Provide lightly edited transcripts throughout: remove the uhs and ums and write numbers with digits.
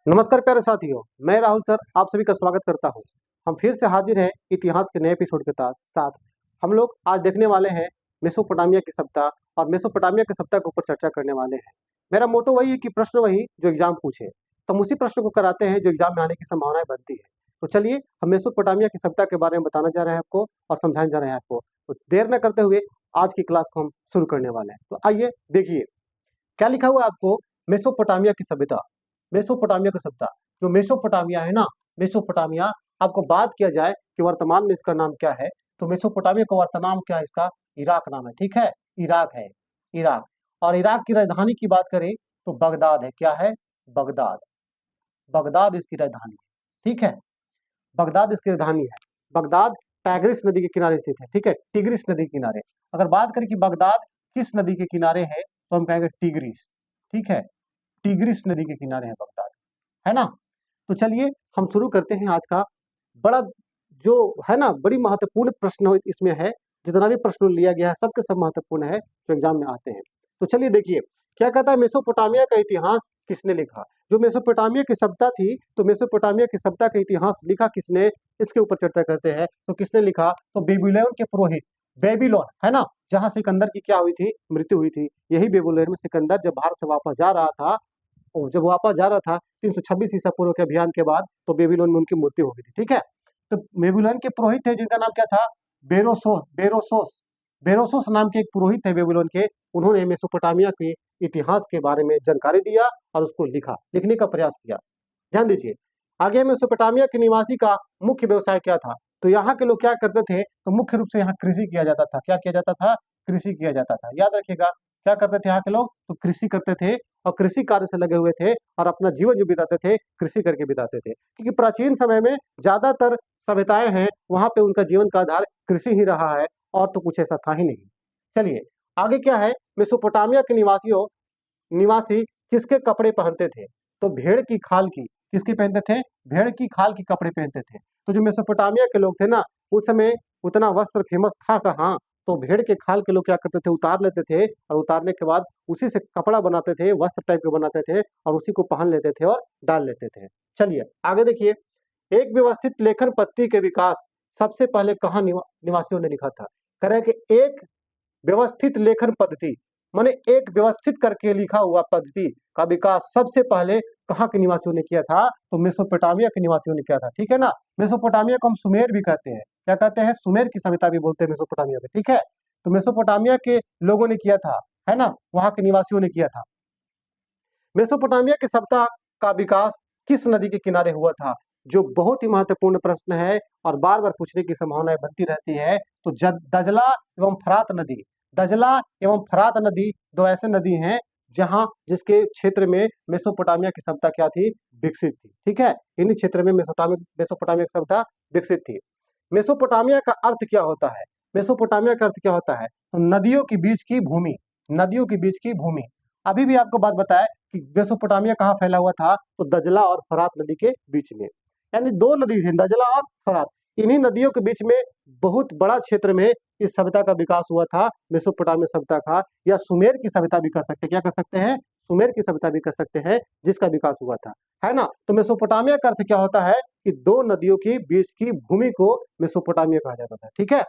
नमस्कार प्यारे साथियों, मैं राहुल सर आप सभी का स्वागत करता हूं। हम फिर से हाजिर हैं इतिहास के नए एपिसोड के साथ। हम लोग आज देखने वाले हैं मेसोपोटामिया की सभ्यता और मेसोपोटामिया की सभ्यता के ऊपर चर्चा करने वाले हैं। मेरा मोटो वही है कि प्रश्न वही जो एग्जाम पूछे, तो हम उसी प्रश्न को कराते हैं जो एग्जाम में आने की संभावनाएं बनती है। तो चलिए हम मेसोपोटामिया की सभ्यता के बारे में बताना चाह रहे हैं आपको और समझाने जा रहे हैं आपको। तो देर न करते हुए आज की क्लास को हम शुरू करने वाले हैं। तो आइए देखिए क्या लिखा हुआ है आपको। मेसोपोटामिया की सभ्यता, मेसोपोटामिया की सभ्यता। जो मेसोपोटामिया है ना, मेसोपोटामिया, आपको बात किया जाए कि वर्तमान में इसका नाम क्या है, तो मेसोपोटामिया का वर्तमान नाम क्या है, इसका इराक नाम है। ठीक है, इराक है, इराक। और इराक की राजधानी की बात करें तो बगदाद है। क्या है? बगदाद, बगदाद इसकी राजधानी है। ठीक है, बगदाद इसकी राजधानी है। बगदाद टाइग्रिस नदी के किनारे स्थित है। ठीक है, टिग्रिस नदी के किनारे। अगर बात करें कि बगदाद किस नदी के किनारे है, तो हम कहेंगे टिग्रिस। ठीक है, टिग्रिस नदी के किनारे है बगदाद, है ना। तो चलिए हम शुरू करते हैं आज का बड़ा जो है ना, बड़ी महत्वपूर्ण प्रश्न इसमें है। जितना भी प्रश्न लिया गया है सबके सब महत्वपूर्ण है जो एग्जाम में आते हैं। तो चलिए देखिए क्या कहता है, मेसोपोटामिया का इतिहास किसने लिखा। जो मेसोपोटामिया की सभ्यता थी, तो मेसोपोटामिया की सभ्यता का इतिहास लिखा किसने, इसके ऊपर चर्चा करते हैं। तो किसने लिखा, तो बेबीलोन के पुरोहित, बेबीलोन है ना, जहां सिकंदर की क्या हुई थी, मृत्यु हुई थी। यही बेबीलोन में सिकंदर जब भारत से वापस जा रहा था, और जब वापस जा रहा था 326 ईसा पूर्व के अभियान के बाद, तो बेबीलोन में उनकी मृत्यु हो गई थी। ठीक है, तो बेबीलोन के पुरोहित थे जिनका नाम क्या था, बेरोसोस, बेरोसोस, बेरोसोस नाम के एक पुरोहित थे बेबीलोन के। उन्होंने मेसोपोटामिया के इतिहास के बारे में जानकारी दिया और उसको लिखा, लिखने का प्रयास किया। ध्यान दीजिए, आगे मेसोपोटामिया के निवासी का मुख्य व्यवसाय क्या था। तो यहाँ के लोग क्या करते थे, तो मुख्य रूप से यहाँ कृषि किया जाता था। क्या किया जाता था? कृषि किया जाता था। याद रखिएगा, क्या करते थे यहाँ के लोग, तो कृषि करते थे और कृषि कार्य से लगे हुए थे और अपना जीवन जो बिताते थे कृषि करके बिताते थे। क्योंकि प्राचीन समय में ज्यादातर सभ्यताएं हैं वहां पे उनका जीवन का आधार कृषि ही रहा है, और तो कुछ ऐसा था ही नहीं। चलिए आगे क्या है, मेसोपोटामिया के निवासी किसके कपड़े पहनते थे, तो भेड़ की खाल की, किसकी पहनते थे, भेड़ की खाल की कपड़े पहनते थे। तो जो मेसोपोटामिया के लोग थे ना, उस समय उतना वस्त्र फेमस था कहाँ, तो भेड़ के खाल के लोग क्या करते थे, उतार लेते थे और उतारने के बाद उसी से कपड़ा बनाते थे, वस्त्र टाइप के बनाते थे और उसी को पहन लेते थे और डाल लेते थे। चलिए आगे देखिए, एक व्यवस्थित लेखन पद्धति के विकास सबसे पहले कहाँ निवासियों ने लिखा था। कह रहे हैं कि एक व्यवस्थित लेखन पद्धति, माने एक व्यवस्थित करके लिखा हुआ पद्धति का विकास सबसे पहले कहाँ के निवासियों ने किया था, तो मेसोपोटामिया के निवासियों ने किया था। ठीक है ना, मेसोपोटामिया को हम सुमेर भी कहते हैं। क्या कहते हैं? सुमेर की सभ्यता भी बोलते हैं मेसोपोटामिया को। ठीक है, तो मेसोपोटामिया के लोगों ने किया था, है ना, वहां के निवासियों ने किया था। मेसोपोटामिया की सभ्यता का विकास किस नदी के किनारे हुआ था, जो बहुत ही महत्वपूर्ण प्रश्न है और बार बार पूछने की संभावनाएं बनती रहती है। तो दजला एवं फरात नदी, दजला एवं फरात नदी दो ऐसे नदी हैं जहां जिसके क्षेत्र में मेसोपोटामिया की सभ्यता क्या थी, विकसित थी। ठीक है, इन्हीं क्षेत्र में मेसोपोटामिया की सभ्यता विकसित थी। मेसोपोटामिया का अर्थ क्या होता है, मेसोपोटामिया का अर्थ क्या होता है, तो नदियों के बीच की भूमि, नदियों के बीच की भूमि। अभी भी आपको बात बताया कि मेसोपोटामिया कहाँ फैला हुआ था, तो दजला और फरात नदी के बीच में, यानी दो नदी थी, दजला और फरात। इन्हीं नदियों के बीच में बहुत बड़ा क्षेत्र में इस सभ्यता का विकास हुआ था, मेसोपोटामिया सभ्यता का, या सुमेर की सभ्यता भी कह सकते हैं। क्या कह सकते हैं? सुमेर की सभ्यता भी कह सकते हैं, जिसका विकास हुआ था, है ना। तो मेसोपोटामिया का अर्थ क्या होता है कि दो नदियों के बीच की भूमि को मेसोपोटामिया कहा जाता था। ठीक है,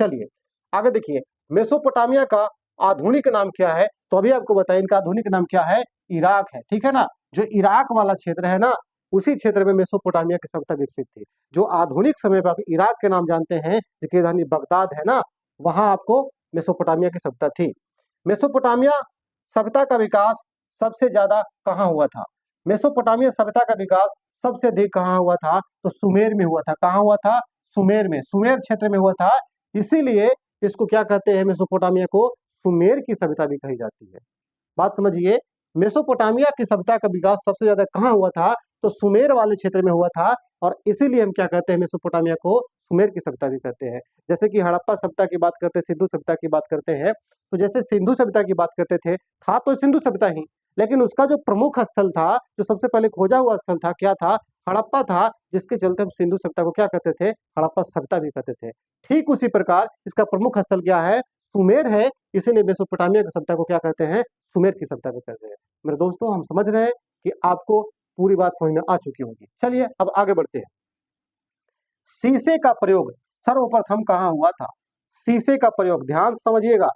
चलिए आगे देखिए, मेसोपोटामिया का आधुनिक नाम क्या है, तो अभी आपको बताया इनका आधुनिक नाम क्या है, इराक है। ठीक है ना, जो इराक वाला क्षेत्र है ना, उसी क्षेत्र में मेसोपोटामिया की सभ्यता विकसित थी। जो आधुनिक समय पर आप इराक के नाम जानते हैं, जिसकी राजधानी बगदाद है ना, वहां आपको मेसोपोटामिया की सभ्यता थी। मेसोपोटामिया सभ्यता का विकास सबसे ज्यादा कहाँ हुआ था, मेसोपोटामिया सभ्यता का विकास सबसे अधिक कहाँ हुआ था, तो सुमेर में हुआ था। कहाँ हुआ था? सुमेर में, सुमेर क्षेत्र में हुआ था। इसीलिए इसको क्या कहते हैं, मेसोपोटामिया को सुमेर की सभ्यता भी कही जाती है। बात समझिए, मेसोपोटामिया की सभ्यता का विकास सबसे ज्यादा कहाँ हुआ था, तो सुमेर वाले क्षेत्र में हुआ था। और इसीलिए हम क्या कहते हैं, मेसोपोटामिया को सुमेर की सभ्यता भी कहते हैं। जैसे कि हड़प्पा सभ्यता की बात करते हैं, सिंधु सभ्यता की बात करते हैं, तो जैसे सिंधु सभ्यता की बात करते थे, था तो सिंधु सभ्यता ही, लेकिन उसका जो प्रमुख स्थल था, जो सबसे पहले खोजा हुआ स्थल था, क्या था? हड़प्पा था, जिसके चलते हम सिंधु सभ्यता को क्या कहते थे, हड़प्पा सभ्यता भी कहते थे। ठीक उसी प्रकार इसका प्रमुख स्थल क्या है, सुमेर है। इसीलिए मेसोपोटामिया की सभ्यता को क्या कहते हैं, सुमेर की सभ्यता को कहते हैं। मेरे दोस्तों, हम समझ रहे हैं कि आपको पूरी बात समझ में आ चुकी होगी। चलिए अब आगे बढ़ते हैं। शीशे का प्रयोग सर्वप्रथम कहाँ हुआ था? शीशे का प्रयोग ध्यान से समझिएगा।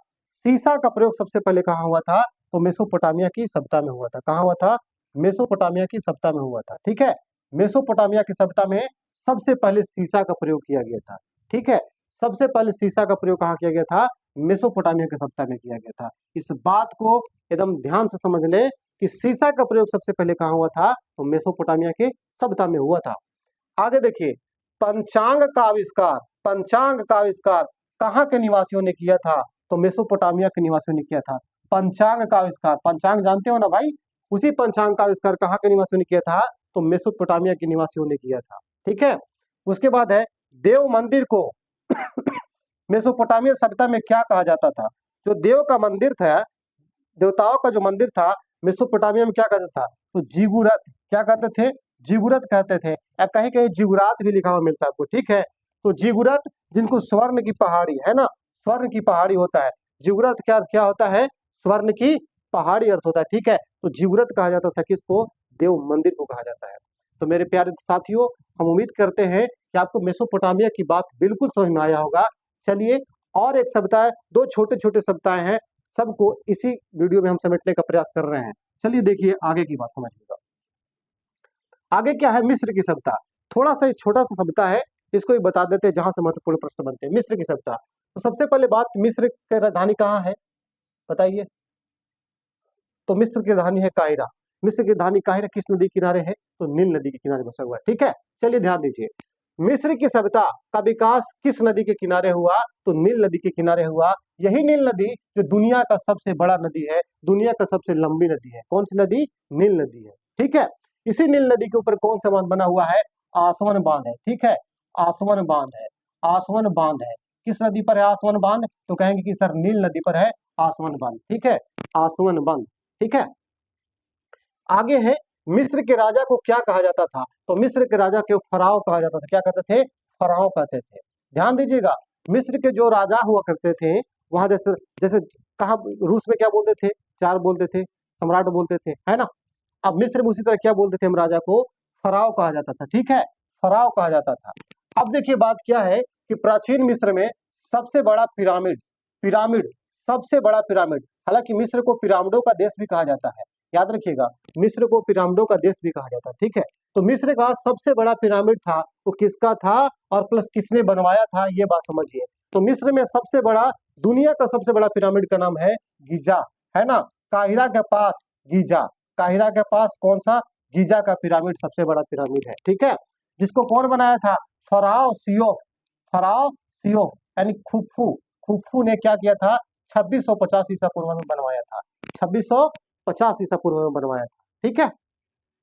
शीशा का प्रयोग सबसे पहले कहाँ हुआ था? तो मेसोपोटामिया की सभ्यता में हुआ था। कहाँ हुआ था? मेसोपोटामिया की सभ्यता में हुआ था। ठीक है, मेसोपोटामिया की सभ्यता में सबसे पहले शीशा का प्रयोग किया गया था। ठीक है, सबसे पहले शीशा का प्रयोग कहाँ किया गया था? मेसोपोटामिया की सभ्यता में किया गया था। इस बात को एकदम ध्यान से समझ ले कि शीशा का प्रयोग सबसे पहले कहाँ हुआ था? तो मेसोपोटामिया के सभ्यता में हुआ था। आगे देखिए, पंचांग का आविष्कार कहाँ के निवासियों ने किया था? तो मेसोपोटामिया के निवासियों ने किया था। पंचांग का आविष्कार, पंचांग जानते हो ना भाई, उसी पंचांग का आविष्कार कहाँ के निवासियों ने किया था? तो मेसोपोटामिया के निवासियों ने किया था। ठीक है, उसके बाद है देव मंदिर को मेसोपोटामिया सभ्यता में क्या कहा जाता था? जो देव का मंदिर था, देवताओं का जो मंदिर था, मेसोपोटामिया में क्या कहता था? तो जिगुरत, क्या कहते थे? जिगुरत कहते थे, या कहीं कहीं जिगुरात भी लिखा हुआ मिलता है आपको। ठीक है, तो जिगुरत, जिनको स्वर्ण की पहाड़ी है ना, स्वर्ण की पहाड़ी होता है। जिगुरत क्या क्या होता है? स्वर्ण की पहाड़ी अर्थ होता है। ठीक है, तो जिगुरत कहा जाता था किसको? देव मंदिर को कहा जाता है। तो मेरे प्यारे साथियों, हम उम्मीद करते हैं कि आपको मेसोपोटामिया की बात बिल्कुल समझ में आया होगा। चलिए, और एक सभ्यता है, दो छोटे छोटे सभ्यताएं हैं, सबको इसी वीडियो में हम समेटने का प्रयास कर रहे हैं। चलिए देखिए आगे की बात समझिएगा। आगे क्या है? मिस्र की सभ्यता। थोड़ा सा छोटा सा सभ्यता है, इसको भी बता देते हैं जहां से महत्वपूर्ण प्रश्न बनते हैं। मिस्र की सभ्यता, तो सबसे पहले बात, मिस्र की राजधानी कहाँ है बताइए? तो मिस्र की राजधानी है काहिरा। मिस्र की राजधानी काहिरा किस नदी के किनारे है? तो नील नदी के किनारे बसा हुआ है। ठीक है, चलिए ध्यान दीजिए। मिस्र की सभ्यता का विकास किस नदी के किनारे हुआ? तो नील नदी के किनारे हुआ। यही नील नदी जो दुनिया का सबसे बड़ा नदी है, दुनिया का सबसे लंबी नदी है। कौन सी नदी? नील नदी है। ठीक है, इसी नील नदी के ऊपर कौन सा बांध बना हुआ है? आसवन बांध है। ठीक है, आसवन बांध है, आसवन बांध है। किस नदी पर है आसवन बांध? तो कहेंगे कि सर नील नदी पर है आसवन बांध। ठीक है, आसवन बांध। ठीक है, आगे है, मिस्र के राजा को क्या कहा जाता था? तो मिस्र के राजा को फराओ कहा जाता था। क्या कहते थे? फराओ कहते थे। ध्यान दीजिएगा, मिस्र के जो राजा हुआ करते थे, वहां जैसे जैसे कहा, रूस में क्या बोलते थे? चार बोलते थे, सम्राट बोलते थे, है ना। अब मिस्र में उसी तरह क्या बोलते थे हम राजा को? फराओ कहा जाता था। ठीक है, फराओ कहा जाता था। अब देखिए बात क्या है कि प्राचीन मिस्र में सबसे बड़ा पिरामिड, पिरामिड, सबसे बड़ा पिरामिड, हालांकि मिस्र को पिरामिडों का देश भी कहा जाता है, याद रखिएगा, मिस्र को पिरामिडों का देश भी कहा जाता है। ठीक है, तो मिस्र का सबसे बड़ा पिरामिड था, वो किसका था और प्लस किसने बनवाया था, ये बात समझिए। तो मिस्र में सबसे बड़ा, दुनिया का सबसे बड़ा पिरामिड का नाम है गीजा, है ना, काहिरा के पास गीजा, काहिरा के पास कौन सा? गीजा का पिरामिड सबसे बड़ा पिरामिड है। ठीक है, जिसको कौन बनाया था? फराओ सियोफ, फराओ सियोफ यानी खुफू, खुफू ने क्या किया था? 2650 ईसा पूर्व में बनवाया था, 2650 ईसा पूर्व में बनवाया था। ठीक है,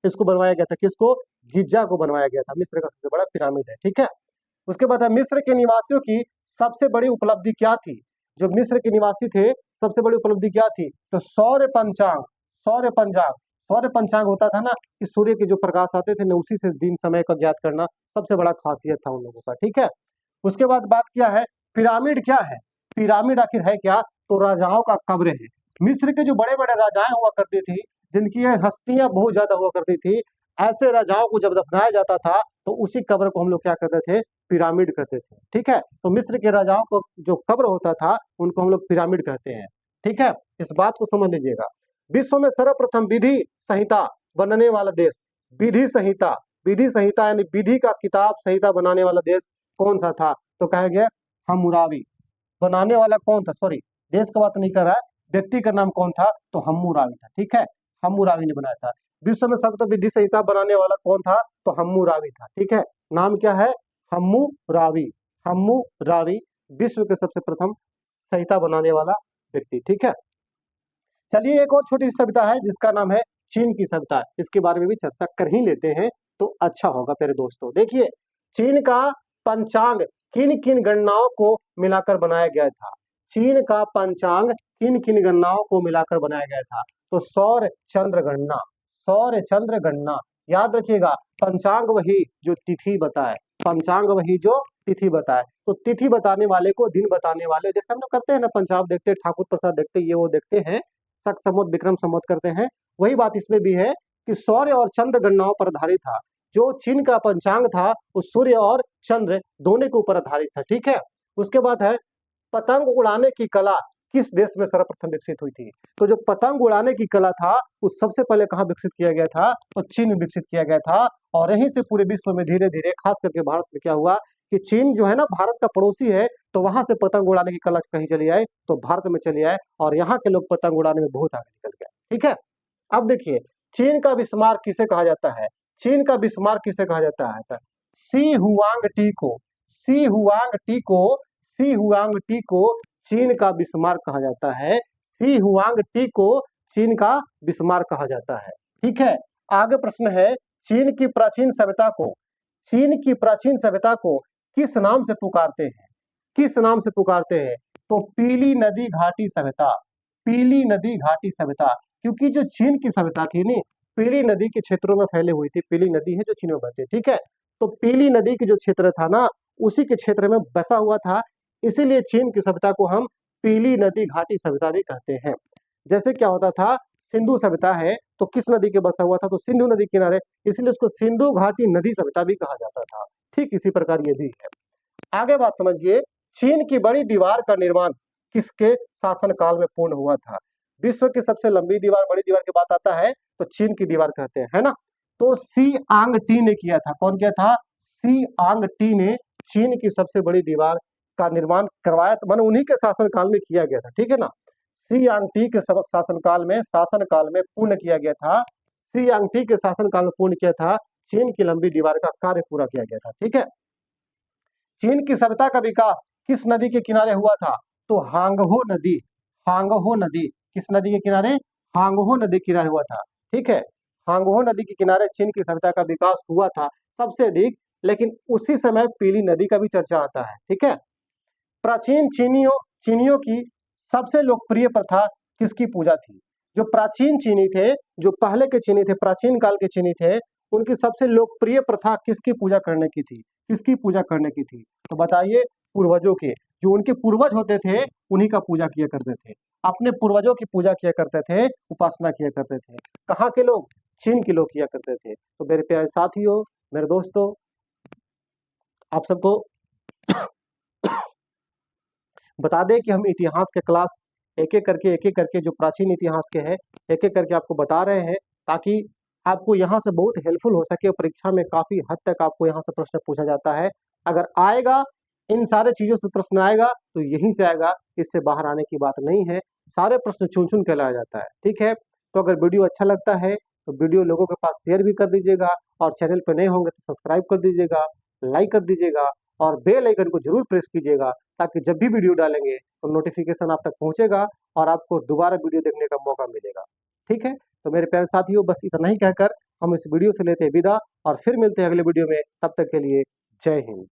इसको बनवाया गया था, किसको? गिजा को बनवाया गया था। मिस्र का सबसे बड़ा पिरामिड है। ठीक है, उसके बाद है, मिस्र के निवासियों की सबसे बड़ी उपलब्धि क्या थी? जो मिस्र के निवासी थे, सबसे बड़ी उपलब्धि क्या थी? तो सौर्य पंचांग, सौर्य पंचांग, सौर्य पंचांग होता था ना कि सूर्य के जो प्रकाश आते थे ना, उसी से दिन समय का ज्ञात करना सबसे बड़ा खासियत था उन लोगों का। ठीक है, उसके बाद बात क्या है? पिरामिड क्या है? पिरामिड आखिर है क्या? तो राजाओं का कब्र है। मिस्र के जो बड़े बड़े राजाएं हुआ करती थी, जिनकी हस्तियां बहुत ज्यादा हुआ करती थी, ऐसे राजाओं को जब दफनाया जाता था तो उसी कब्र को हम लोग क्या करते थे? पिरामिड कहते थे। ठीक है, तो मिस्र के राजाओं को जो कब्र होता था उनको हम लोग पिरामिड कहते हैं। ठीक है, इस बात को समझ लीजिएगा। विश्व में सर्वप्रथम विधि संहिता बनने वाला देश, विधि संहिता, विधि संहिता यानी विधि का किताब संहिता बनाने वाला देश कौन सा था? तो कहा गया हम्मुराबी। बनाने वाला कौन था? सॉरी, देश का बात नहीं कर रहा है, व्यक्ति का नाम कौन था? तो हम्मुराबी था। ठीक है, हम्मुराबी ने बनाया था। विश्व में सर्वप्रथम विधि संहिता बनाने वाला कौन था? तो हम्मुराबी था। ठीक है, नाम क्या है? हम्मुराबी, हम्मुराबी विश्व के सबसे प्रथम संहिता बनाने वाला व्यक्ति। ठीक है, चलिए एक और छोटी सभ्यता है जिसका नाम है चीन की सभ्यता, इसके बारे में भी चर्चा कर ही लेते हैं तो अच्छा होगा मेरे दोस्तों। देखिए, चीन का पंचांग किन किन गणनाओं को मिलाकर बनाया गया था? चीन का पंचांग किन किन गणनाओं को मिलाकर बनाया गया था? तो सौर चंद्र गणना, सौर चंद्र गणना, याद रखिएगा, पंचांग वही जो तिथि बताए, पंचांग वही जो तिथि बताए। तो तिथि बताने वाले को दिन बताने वाले, जैसे हम लोग करते हैं ना, पंचांग देखते हैं, ठाकुर प्रसाद देखते हैं, ये वो देखते हैं, शक संवत विक्रम संवत करते हैं, वही बात इसमें भी है कि सौर्य और चंद्र गणनाओं पर आधारित था। जो चीन का पंचांग था वो सूर्य और चंद्र दोनों के ऊपर आधारित था। ठीक है, उसके बाद है पतंग उड़ाने की कला किस देश में सर्वप्रथम विकसित हुई थी? तो जो पतंग उड़ाने की कला था वो सबसे पहले कहाँ विकसित किया गया था? तो चीन में विकसित किया गया था। और यहीं से पूरे विश्व में धीरे धीरे खास करके भारत में क्या हुआ कि चीन जो है ना भारत का पड़ोसी है, तो वहां से पतंग उड़ाने की कला कहीं चली आए तो भारत में चली आए और यहाँ के लोग पतंग उड़ाने में बहुत आगे निकल गए। ठीक है, अब देखिए चीन का बिस्मार्क किसे कहा जाता है? चीन का बिस्मार्क किसे कहा जाता है? तो सी हुआंग टी को, सी हुआंग टी को, सी हुआंग टी को चीन का बिस्मार्क कहा जाता है। सी हुआंग टी को चीन का बिस्मार्क कहा जाता है। ठीक है, आगे प्रश्न है, चीन की प्राचीन सभ्यता को, चीन की प्राचीन सभ्यता को किस नाम से पुकारते हैं? किस नाम से पुकारते हैं? तो पीली नदी घाटी सभ्यता, पीली नदी घाटी सभ्यता। क्योंकि जो चीन की सभ्यता थी नी पीली नदी के क्षेत्रों में फैली हुई थी। पीली नदी है जो चीन में बहती है। ठीक है, तो पीली नदी के जो क्षेत्र था ना उसी के क्षेत्र में बसा हुआ था, इसीलिए चीन की सभ्यता को हम पीली नदी घाटी सभ्यता भी कहते हैं। जैसे क्या होता था, सिंधु सभ्यता है तो किस नदी के बसा हुआ था? तो सिंधु नदी किनारे, इसलिए उसको सिंधु घाटी नदी सभ्यता भी कहा जाता था। ठीक इसी प्रकार ये भी है। आगे बात समझिए, चीन की बड़ी दीवार का निर्माण किसके शासनकाल में पूर्ण हुआ था? विश्व की सबसे लंबी दीवार, बड़ी दीवार की बात आता है तो चीन की दीवार कहते हैं, है ना? तो सी आंग टी ने किया था। कौन किया था? सी आंग टी ने चीन की सबसे बड़ी दीवार का निर्माण करवाया, तो मैंने उन्हीं के शासनकाल में किया गया था। ठीक है ना, सी आंग टी के शासनकाल में पूर्ण किया गया था। सी आंग टी के शासनकाल में पूर्ण किया था, चीन की लंबी दीवार का कार्य पूरा किया गया था। ठीक है, चीन की सभ्यता का विकास किस नदी के किनारे हुआ था? तो हांगहो नदी, हांगहो नदी किस नदी के किनारे? हांगहो नदी के किनारे हुआ था। ठीक है, हांगहो नदी के किनारे चीन की सभ्यता का विकास हुआ था सबसे अधिक, लेकिन उसी समय पीली नदी का भी चर्चा आता है। ठीक है, प्राचीन चीनियों चीनियों की सबसे लोकप्रिय प्रथा किसकी पूजा थी? जो प्राचीन चीनी थे, जो पहले के चीनी थे, प्राचीन काल के चीनी थे, उनकी सबसे लोकप्रिय प्रथा किसकी पूजा करने की थी? किसकी पूजा करने की थी? तो बताइए, पूर्वजों के, जो उनके पूर्वज होते थे उन्हीं का पूजा किया करते थे, अपने पूर्वजों की पूजा किया करते थे, उपासना किया करते थे। कहाँ के लोग? चीन के लोग किया करते थे। तो मेरे प्यारे साथियों, मेरे दोस्तों, आप सबको बता दें कि हम इतिहास के क्लास एक एक करके जो प्राचीन इतिहास के हैं एक एक करके आपको बता रहे हैं, ताकि आपको यहाँ से बहुत हेल्पफुल हो सके। परीक्षा में काफी हद तक आपको यहाँ से प्रश्न पूछा जाता है। अगर आएगा, इन सारे चीजों से प्रश्न आएगा तो यहीं से आएगा, इससे बाहर आने की बात नहीं है। सारे प्रश्न चुन चुन के लाया जाता है। ठीक है, तो अगर वीडियो अच्छा लगता है तो वीडियो लोगों के पास शेयर भी कर दीजिएगा, और चैनल पर नए होंगे तो सब्सक्राइब कर दीजिएगा, लाइक कर दीजिएगा, और बेल आइकन को जरूर प्रेस कीजिएगा, ताकि जब भी वीडियो डालेंगे तो नोटिफिकेशन आप तक पहुंचेगा और आपको दोबारा वीडियो देखने का मौका मिलेगा। ठीक है, तो मेरे प्यारे साथियों, बस इतना ही कहकर हम इस वीडियो से लेते हैं विदा, और फिर मिलते हैं अगले वीडियो में। तब तक के लिए जय हिंद।